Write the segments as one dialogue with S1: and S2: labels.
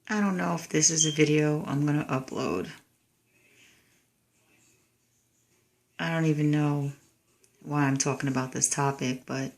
S1: I don't know if this is a video I'm going to upload. I don't even know why I'm talking about this topic, but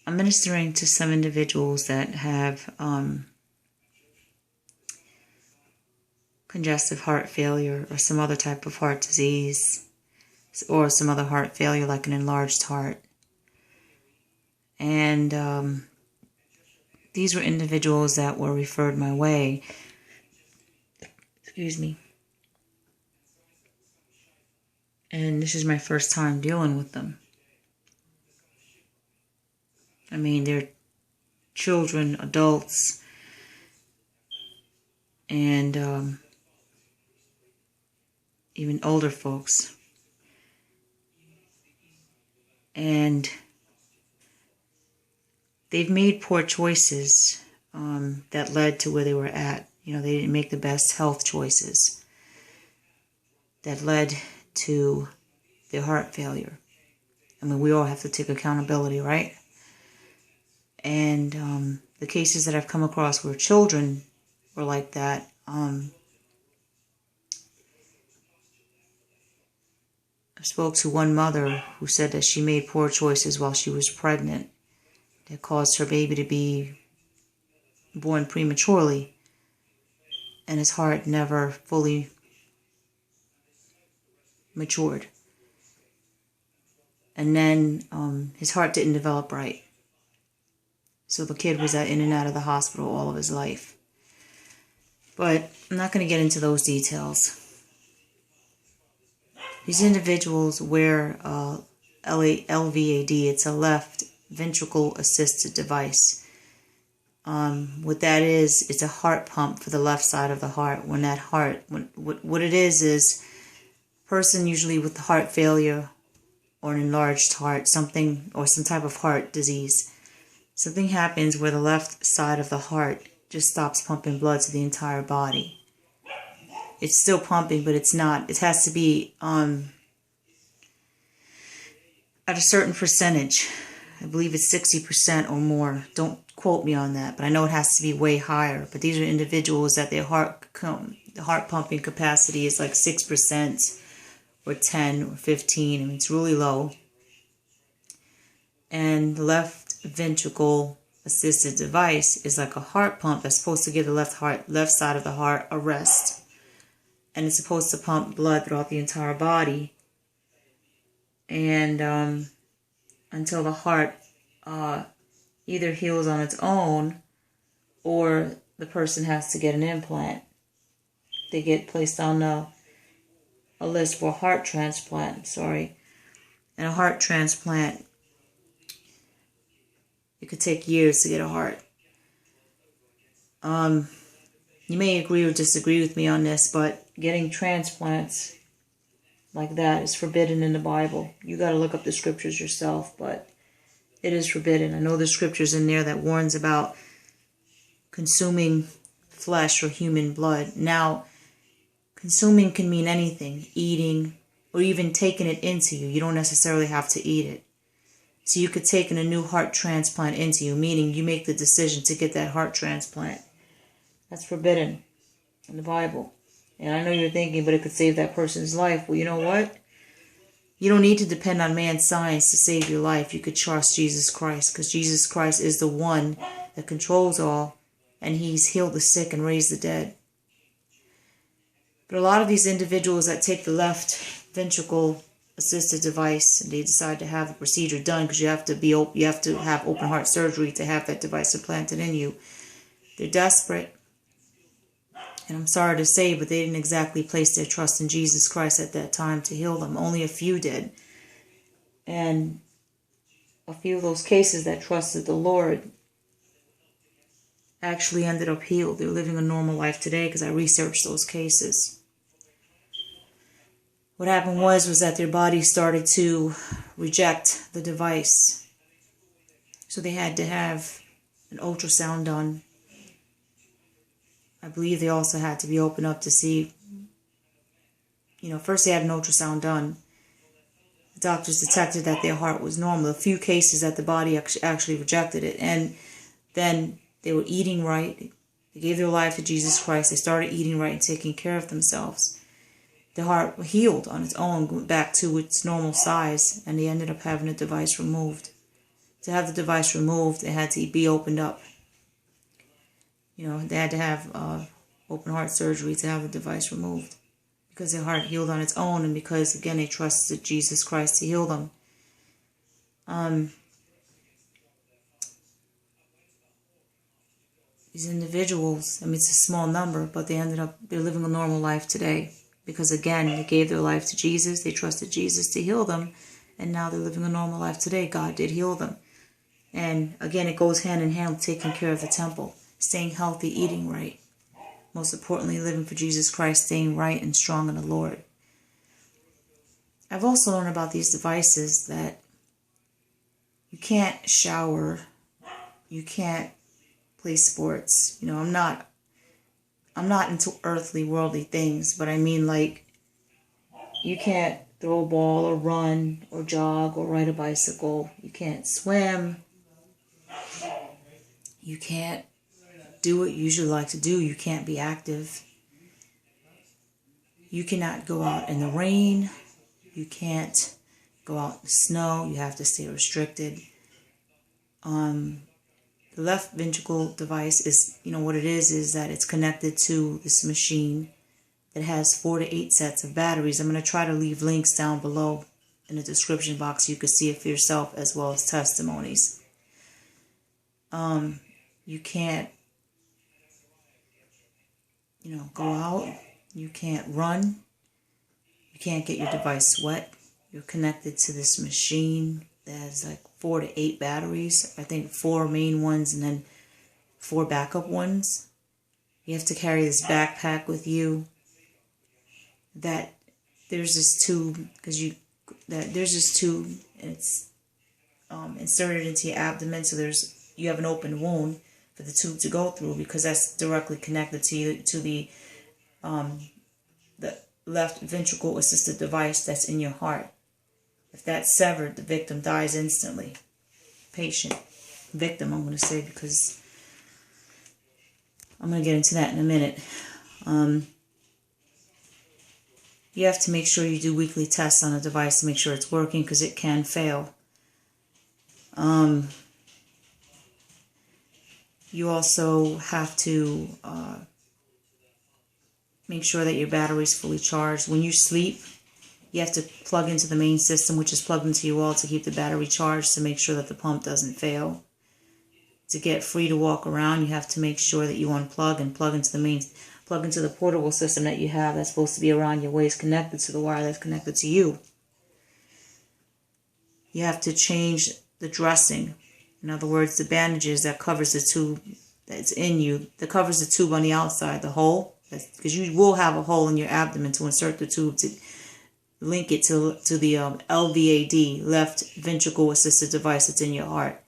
S1: I'm ministering to some individuals that have congestive heart failure or some other type of heart disease or some other heart failure like an enlarged heart. And these were individuals that were referred my way. Excuse me. And this is my first time dealing with them. I mean, they're children, adults, and even older folks. And they've made poor choices that led to where they were at. You know, they didn't make the best health choices that led to their heart failure. I mean, we all have to take accountability, right? And the cases that I've come across where children were like that, I spoke to one mother who said that she made poor choices while she was pregnant that caused her baby to be born prematurely, and his heart never fully matured. And then his heart didn't develop right. So the kid was in and out of the hospital all of his life. But I'm not going to get into those details. These individuals wear LVAD. It's a left ventricle assisted device. What that is, it's a heart pump for the left side of the heart. When that heart, what it is a person usually with heart failure or an enlarged heart, something, or some type of heart disease, something happens where the left side of the heart just stops pumping blood to the entire body. It's still pumping, but it's not. It has to be at a certain percentage. I believe it's 60% or more. Don't quote me on that, but I know it has to be way higher. But these are individuals that their heart pumping capacity is like 6% or 10 or 15. I mean, it's really low. And the left ventricle assisted device is like a heart pump that's supposed to give the left side of the heart a rest. And it's supposed to pump blood throughout the entire body. And until the heart either heals on its own or the person has to get an implant. They get placed on a list for a heart transplant, And a heart transplant, it could take years to get a heart. You may agree or disagree with me on this, but getting transplants like that is forbidden in the Bible. You got to look up the scriptures yourself, but it is forbidden. I know there's scriptures in there that warns about consuming flesh or human blood. Now, consuming can mean anything, eating, or even taking it into you. You don't necessarily have to eat it. So you could take in a new heart transplant into you, meaning you make the decision to get that heart transplant. That's forbidden in the Bible. And I know you're thinking, but it could save that person's life. Well, you know what? You don't need to depend on man's science to save your life. You could trust Jesus Christ, because Jesus Christ is the one that controls all, and he's healed the sick and raised the dead. But a lot of these individuals that take the left ventricle assisted device and they decide to have the procedure done, because you have to have open heart surgery to have that device implanted in you. They're desperate. And I'm sorry to say, but they didn't exactly place their trust in Jesus Christ at that time to heal them. Only a few did. And a few of those cases that trusted the Lord actually ended up healed. They're living a normal life today because I researched those cases. What happened was that their body started to reject the device. So they had to have an ultrasound done. I believe they also had to be opened up to see, first they had an ultrasound done. The doctors detected that their heart was normal. A few cases that the body actually rejected it. And then They were eating right. They gave their life to Jesus Christ. They started eating right and taking care of themselves. The heart healed on its own, went back to its normal size, and they ended up having the device removed. To have the device removed, it had to be opened up. They had to have open heart surgery to have the device removed, because their heart healed on its own, and because, again, they trusted Jesus Christ to heal them. These individuals, it's a small number, but they're living a normal life today. Because, again, they gave their life to Jesus, they trusted Jesus to heal them, and now they're living a normal life today. God did heal them. And, again, it goes hand in hand with taking care of the temple, staying healthy, eating right. Most importantly, living for Jesus Christ, staying right and strong in the Lord. I've also learned about these devices that you can't shower, you can't play sports. I'm not into earthly, worldly things, but I mean, like, you can't throw a ball or run or jog or ride a bicycle. You can't swim. You can't do what you usually like to do. You can't be active. You cannot go out in the rain. You can't go out in the snow. You have to stay restricted. The left ventricle device is, what it is that it's connected to this machine that has 4 to 8 sets of batteries. I'm going to try to leave links down below in the description box so you can see it for yourself, as well as testimonies. You can't, go out. You can't run. You can't get your device wet. You're connected to this machine that has like 4 to 8 batteries. I think 4 main ones and then 4 backup ones. You have to carry this backpack with you. That there's this tube, there's this tube, and it's inserted into your abdomen, so you have an open wound for the tube to go through, because that's directly connected to the left ventricle assisted device that's in your heart. If that's severed, the victim dies instantly. Victim, I'm going to say, because I'm going to get into that in a minute. You have to make sure you do weekly tests on the device to make sure it's working, because it can fail. You also have to make sure that your battery is fully charged. When you sleep, you have to plug into the main system, which is plugged into your wall, to keep the battery charged, to make sure that the pump doesn't fail. To get free to walk around, you have to make sure that you unplug and plug into the portable system that you have that's supposed to be around your waist, connected to the wire that's connected to you. You have to change the dressing. In other words, the bandages that covers the tube that's in you, that covers the tube on the outside, the hole, because you will have a hole in your abdomen to insert the tube to link it to the LVAD, left ventricle assisted device that's in your heart.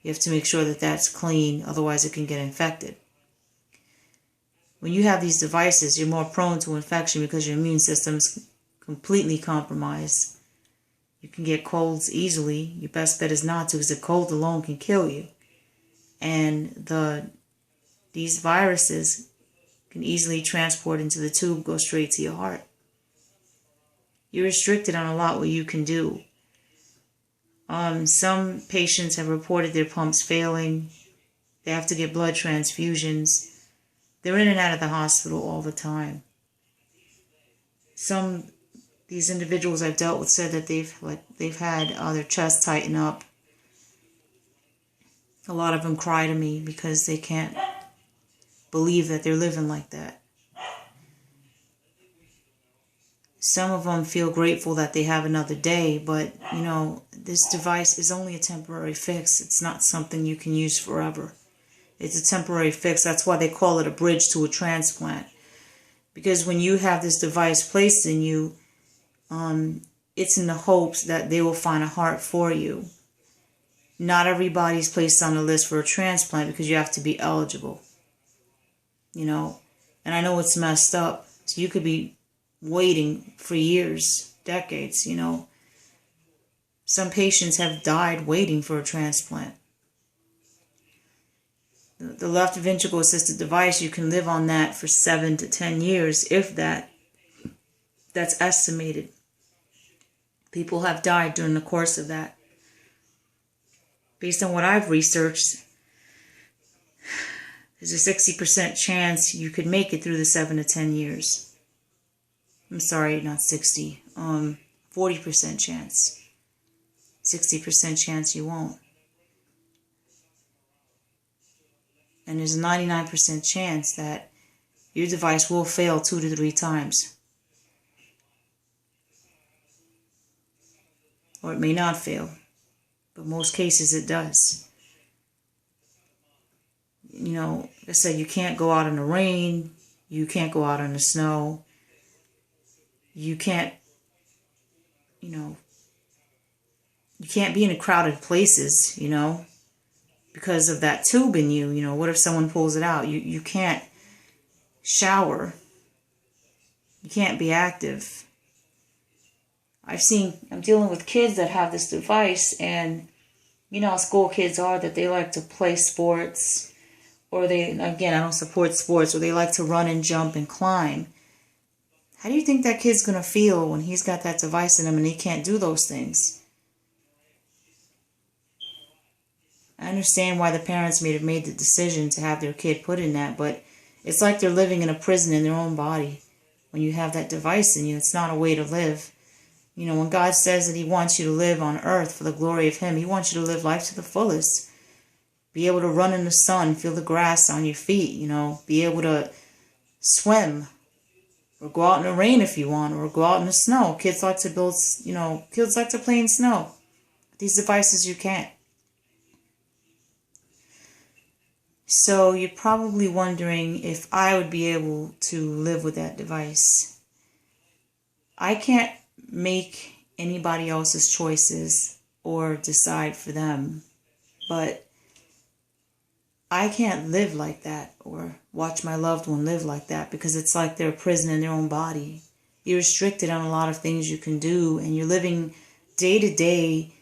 S1: You have to make sure that that's clean, otherwise it can get infected. When you have these devices, you're more prone to infection because your immune system's completely compromised. You can get colds easily. Your best bet is not to, because the cold alone can kill you. And these viruses can easily transport into the tube, go straight to your heart. You're restricted on a lot what you can do. Some patients have reported their pumps failing. They have to get blood transfusions. They're in and out of the hospital all the time. These individuals I've dealt with said that they've had their chest tighten up. A lot of them cry to me because they can't believe that they're living like that. Some of them feel grateful that they have another day, but, this device is only a temporary fix. It's not something you can use forever. It's a temporary fix. That's why they call it a bridge to a transplant. Because when you have this device placed in you, it's in the hopes that they will find a heart for you. Not everybody's placed on the list for a transplant because you have to be eligible. And I know it's messed up. So you could be waiting for years, decades, Some patients have died waiting for a transplant. The left ventricle assisted device, you can live on that for 7 to 10 years, if that. That's estimated. People have died during the course of that. Based on what I've researched, there's a 60% chance you could make it through the 7 to 10 years. I'm sorry, not 60. 40% chance. 60% chance you won't. And there's a 99% chance that your device will fail 2 to 3 times. Or it may not fail. But most cases it does. You know, like I said, you can't go out in the rain. You can't go out in the snow. You can't, you can't be in crowded places, because of that tube in you. What if someone pulls it out? You can't shower. You can't be active. I'm dealing with kids that have this device, and how school kids are, that they like to play sports, or I don't support sports, or they like to run and jump and climb. How do you think that kid's going to feel when he's got that device in him and he can't do those things? I understand why the parents may have made the decision to have their kid put in that, but it's like they're living in a prison in their own body. When you have that device in you, it's not a way to live. When God says that he wants you to live on earth for the glory of him, he wants you to live life to the fullest. Be able to run in the sun, feel the grass on your feet, be able to swim, or go out in the rain if you want, or go out in the snow. Kids like to kids like to play in snow. These devices you can't. So you're probably wondering if I would be able to live with that device. I can't make anybody else's choices or decide for them, but I can't live like that or watch my loved one live like that, because it's like they're a prison in their own body. You're restricted on a lot of things you can do, and you're living day to day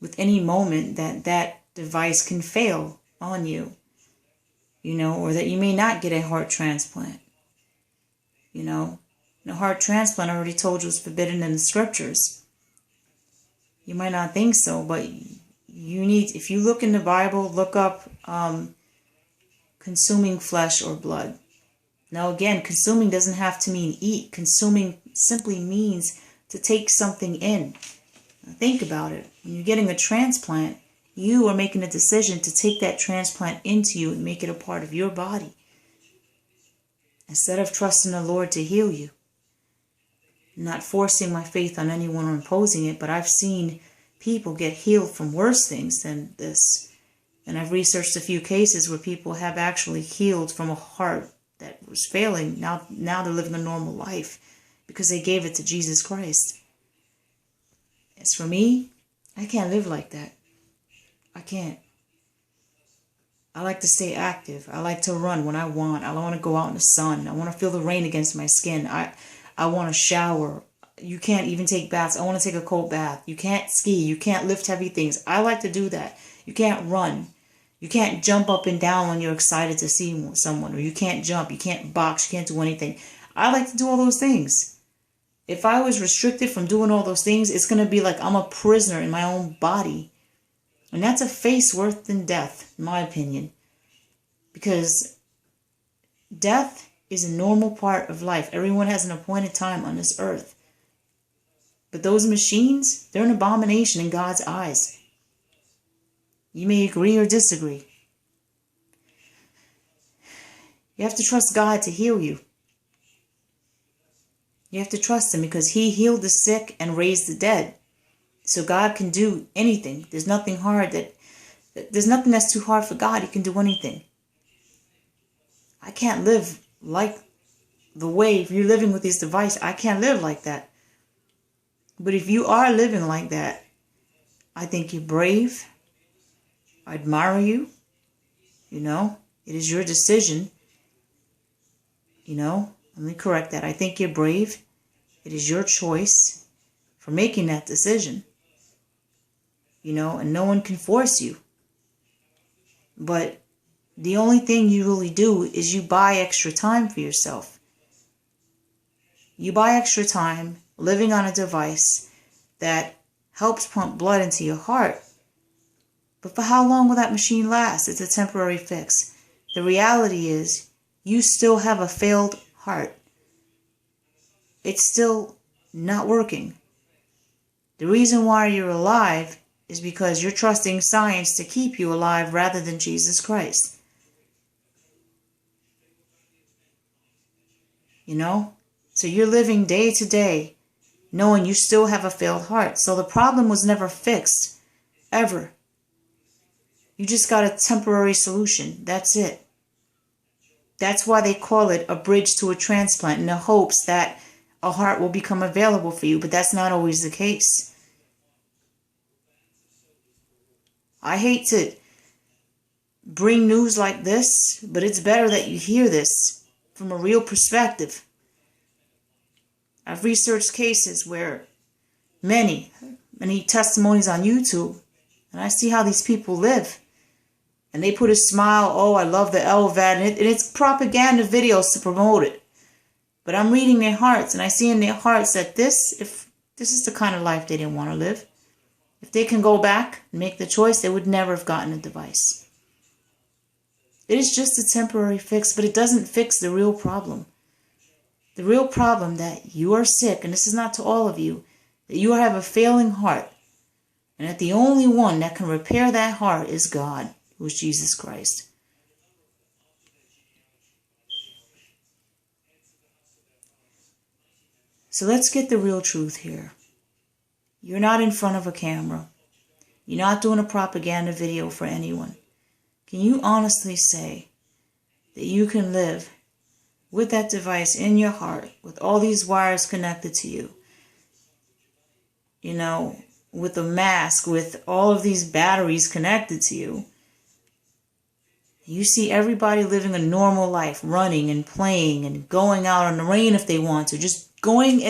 S1: with any moment that device can fail on you, or that you may not get a heart transplant. A heart transplant, I already told you, is forbidden in the scriptures. You might not think so, but if you look in the Bible, look up consuming flesh or blood. Now again, consuming doesn't have to mean eat. Consuming simply means to take something in. Now think about it. When you're getting a transplant, you are making a decision to take that transplant into you and make it a part of your body, instead of trusting the Lord to heal you. I'm not forcing my faith on anyone or imposing it, but I've seen people get healed from worse things than this. And I've researched a few cases where people have actually healed from a heart that was failing. Now they're living a normal life because they gave it to Jesus Christ. As for me, I can't live like that. I can't. I like to stay active. I like to run when I want. I want to go out in the sun. I want to feel the rain against my skin. I want to shower. You can't even take baths. I want to take a cold bath. You can't ski. You can't lift heavy things. I like to do that. You can't run. You can't jump up and down when you're excited to see someone. Or you can't jump. You can't box. You can't do anything. I like to do all those things. If I was restricted from doing all those things, it's going to be like I'm a prisoner in my own body. And that's a fate worse than death, in my opinion. Because death is a normal part of life. Everyone has an appointed time on this earth. But those machines, they're an abomination in God's eyes. You may agree or disagree. You have to trust God to heal you. You have to trust him because he healed the sick and raised the dead. So God can do anything. There's nothing that's too hard for God. He can do anything. I can't live like the way, if you're living with this device, I can't live like that. But if you are living like that, I think you're brave. I admire you. It is your decision. Let me correct that. I think you're brave. It is your choice for making that decision. And no one can force you. But The only thing you really do is you buy extra time for yourself. You buy extra time living on a device that helps pump blood into your heart. But for how long will that machine last? It's a temporary fix. The reality is you still have a failed heart. It's still not working. The reason why you're alive is because you're trusting science to keep you alive rather than Jesus Christ. You know? So you're living day to day knowing you still have a failed heart. So the problem was never fixed, ever. You just got a temporary solution. That's it. That's why they call it a bridge to a transplant, in the hopes that a heart will become available for you. But that's not always the case. I hate to bring news like this, but it's better that you hear this from a real perspective. I've researched cases where many testimonies on YouTube, and I see how these people live. And they put a smile, oh, I love the LVAD, and it's propaganda videos to promote it. But I'm reading their hearts, and I see in their hearts that if this is the kind of life they didn't want to live. If they can go back and make the choice, they would never have gotten a device. It is just a temporary fix, but it doesn't fix the real problem. The real problem that you are sick, and this is not to all of you, that you have a failing heart, and that the only one that can repair that heart is God, who is Jesus Christ. So let's get the real truth here. You're not in front of a camera. You're not doing a propaganda video for anyone. Can you honestly say that you can live with that device in your heart, with all these wires connected to you, you know, with a mask, with all of these batteries connected to you? You see everybody living a normal life, running and playing and going out on the rain if they want to, just going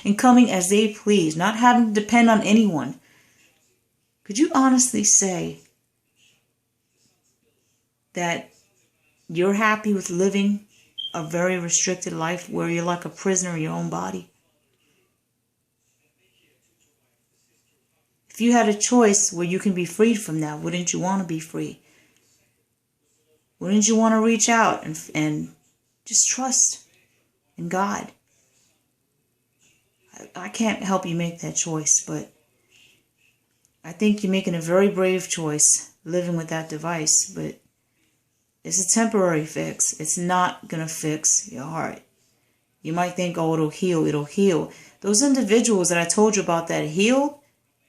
S1: and coming as they please, not having to depend on anyone. Could you honestly say that you're happy with living a very restricted life where you're like a prisoner in your own body? If you had a choice where you can be freed from that, wouldn't you want to be free? Wouldn't you want to reach out and just trust in God? I can't help you make that choice, but I think you're making a very brave choice living with that device, but it's a temporary fix. It's not going to fix your heart. You might think, oh, it'll heal. Those individuals that I told you about that healed,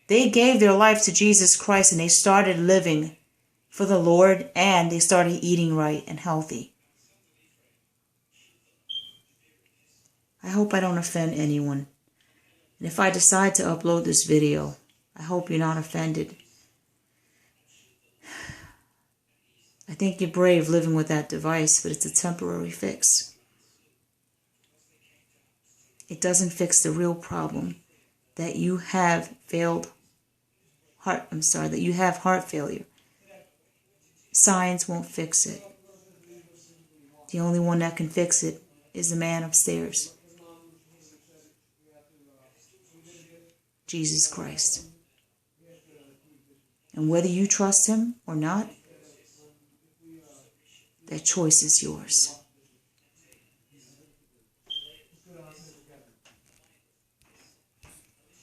S1: they gave their life to Jesus Christ and they started living for the Lord, and they started eating right and healthy. I hope I don't offend anyone. And if I decide to upload this video, I hope you're not offended. I think you're brave living with that device, but it's a temporary fix. It doesn't fix the real problem that you have that you have heart failure. Science won't fix it. The only one that can fix it is the man upstairs, Jesus Christ. And whether you trust him or not, that choice is yours.